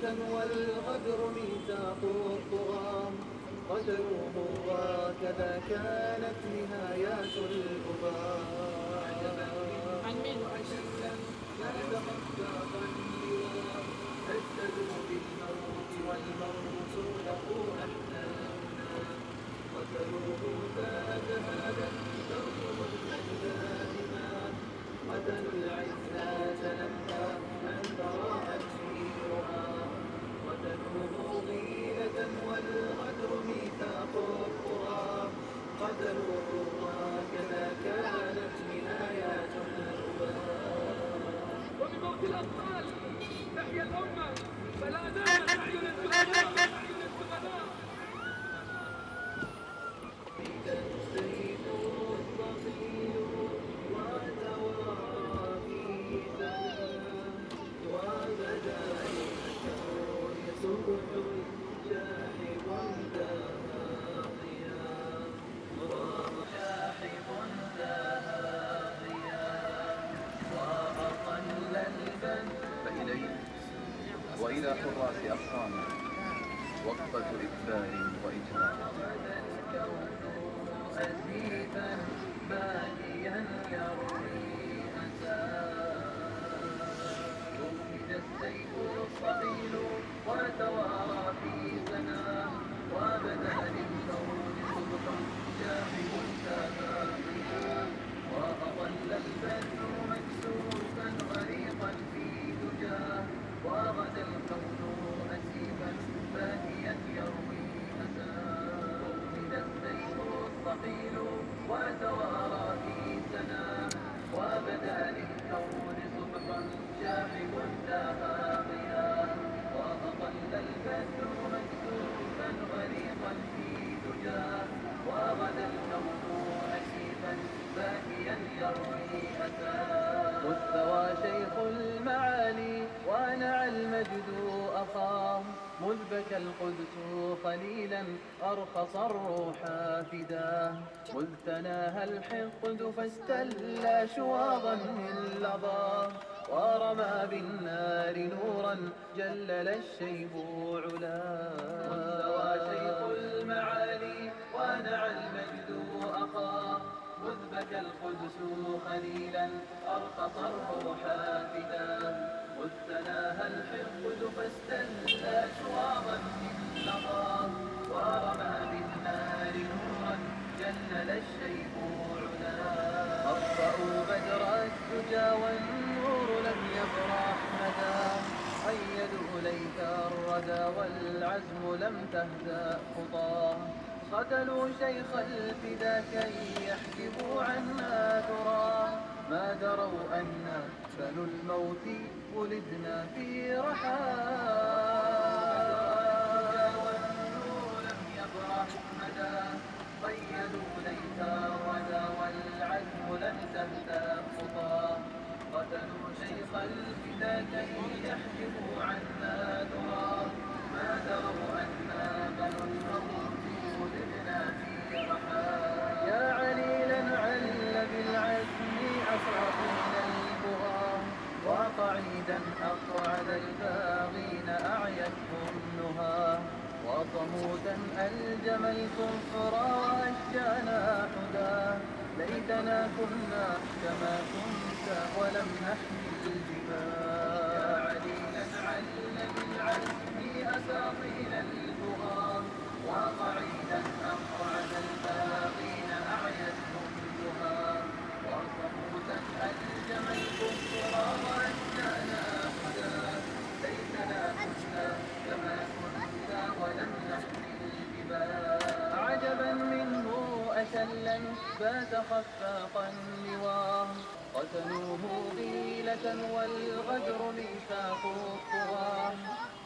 غيلة والغدر ميثاق الطغاة. قتلوه وكذا كانت نهايات الأباء. لا تخفى اللواء هددوا بالموت والموت له أحلامنا. قتلوه فتهادت تركب الأجداد ما قتلوا العزة لما أن تراءت في رؤى. قتلوه غيلة والغدر ميثاق القرى. قتلوه وكذا كانت نهايات الأباء. وبموت الأطفال تحيا الأمة فلا نامت أعين الشهداء. السيف الطويل وتوارى في زمان وبدا للكون سبح شاحب داهيا. شاحب داهيا وأقل البن. فإليه وإلى حراس أقصانا وقفة إكبار وإجلال. أزيفا باديا يروي أساء. رفد السيف الصقيل وتوارى في سناه وبدا للكون صبحا شاحب سابقا. وأظل البدر مكسوفا غريقا في دجاه وغدا الكون أسيفا باكيا يروي أساء. رفد السيف الصقيل وتوارى في سناه وبدا للكون صبحا شاحب داهيا. وأظل البدر مكسوفا غريقا في دجاه وغدا الكون أسيفا باكيا يروي أساه. مستوى شيخ المعالي ونعى المجد أخاه. مذ بكى القدس خليلا أرخص الروح فداه. مذ تناهى الحقد فاستلى شواظا من لظاه. ورمى بالنار نورا جلل الشيب علاه. مستوى شيخ المعالي ونعى المجد أخاه. مذ بكى القدس خليلا أرخص الروح فداه. مذ تناهى الحقد فاستلى شواظا من لظاه. ورمى بالنار نورا جلل الشيب علاه. أطفأوا بدر الدجى والنور لم يبرح مداه. قيدوا ليث الردى والعزم لم تهدأ خطاه. قتلوا شيخ الفدا كي يحجبوا عنا ذراه. ما دروا أنا بنو الموت ولدنا في رحاه. والنور لم يبرح مداه. قيدوا ليث الردى والعزم لم تهدأ خطاه. قتلوا شيخ الفدا كي يحجبوا عنا ذراه. ما دروا أنا بنو الموت ولدنا في رحاه. يا عليلا عل بالعزم أسرقين البغاة. وقعيدا أقعد الباغين أعيتهم نهاه. وصمودا ألجم الكفر وأشجانا حداه. ليتنا كنا كما كنت ولم نحمل الجباه. يا عليلا عل بالعزم أساطيل البغاة. وقعيدا أقعد الباغين أعيتهم نهاه. وصمودا ألجم الكفر وأشجانا حداه. ليتنا كنا كما كنت ولم نحمل الجباه. عجبا منه أشلا بات خفاقا لواه. قتلوه غيلة والغدر ميثاق الطغاة.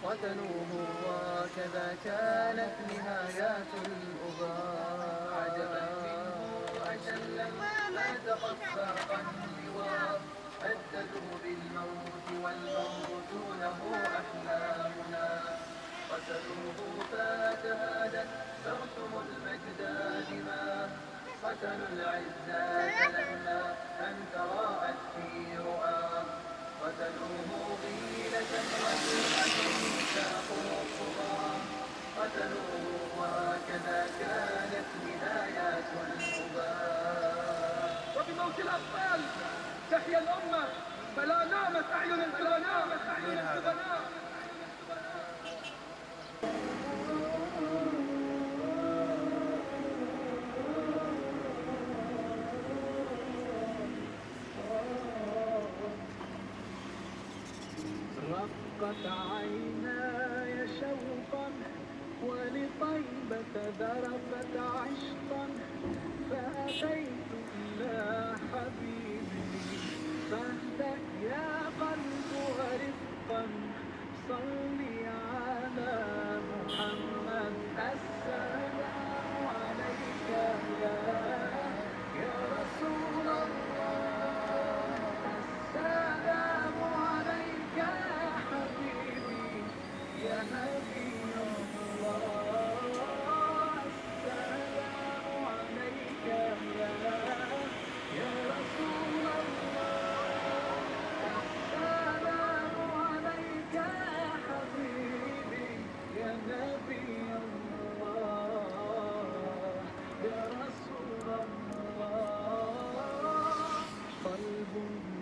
قتلوه وكذا كانت نهايات الأباء. عجبا منه أشلا بات خفاقا لواه. هددوا بالموت والموت له أحلامنا. قتلوه فتهادت ترسم المجد دماه. قتلوا العزة لما أن تراءت في رؤاه. قتلوه غيلة والغدر قتلوه وهكذا كانت نهايات الأباء. وبموت الأطفال تحيا الأمة، فلا نامت أعين الزبناء. رقت عيناي شوقا ولطيبة ذرفت عشقا، فأتيت إلى حبيبي فاهدأ يا قلب ورفقا، صلي على محمد السلام عليك يا رسول الله، السلام عليك يا حبيبي يا نبي الله، السلام عليك يا رسول الله، السلام عليك يا حبيبي يا نبي الله يا رسول الله. قلب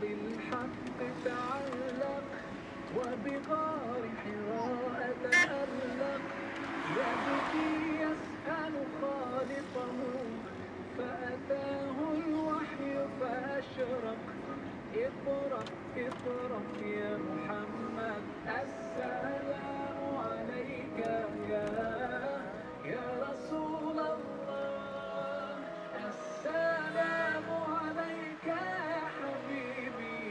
بالحق تعلق وبغار حراء تألق، يبكي يسأل خالقه فأتاه الوحي فأشرق، اقرأ اقرأ يا محمد السلام عليك يا رسول الله، السلام عليك يا حبيبي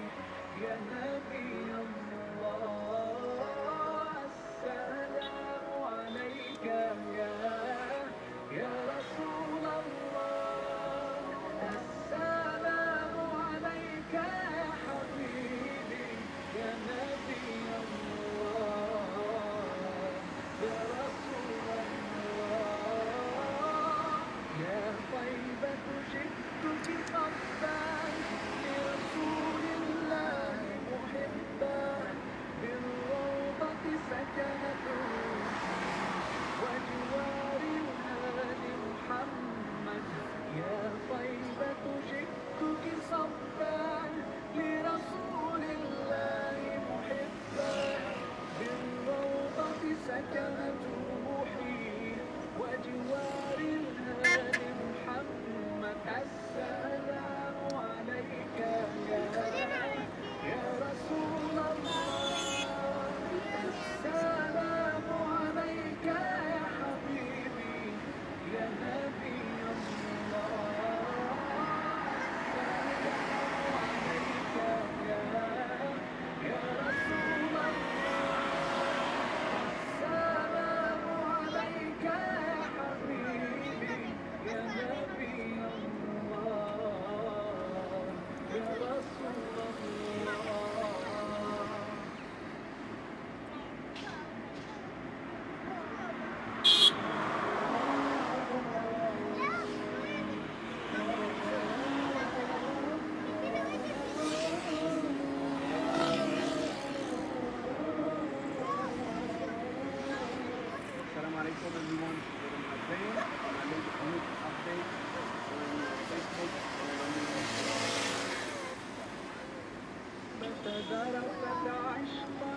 يا نبي الله، السلام عليك يا رسول الله، السلام عليك يا حبيبي يا نبي الله يا رسول الله. يا طيبة جئتك صفا لرسول الله محبا، بالروضة سكنت وجوار الهادي محمد. يا طيبة جئتك صفا لرسول الله محبا، بالروضة سكنت روحي وجوار الهادي محمد. السلام عليك يا رسول الله، السلام عليك يا حبيبي يا نبي الله، السلام عليك يا رسول الله، السلام عليك يا حبيبي يا نبي الله يا رسول الله. Assalamu alaikum everyone. We're in Bahrain. I made a new update on Facebook فتداركت عشقا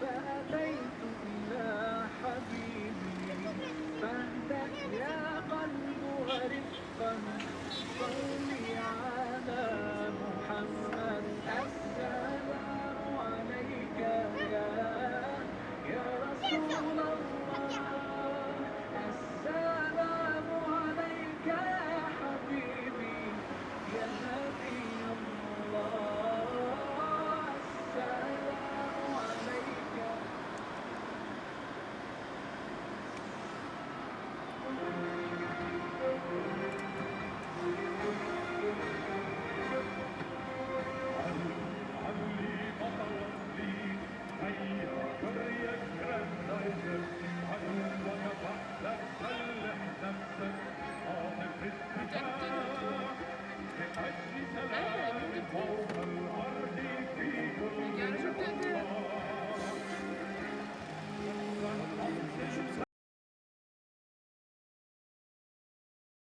فأتيت إلى حبيبي فاهدأ يا قلب ورفقا، صلي على محمد السلام عليك يا رسول الله، السلام عليك يا حبيبي يا نبي الله، السلام عليك.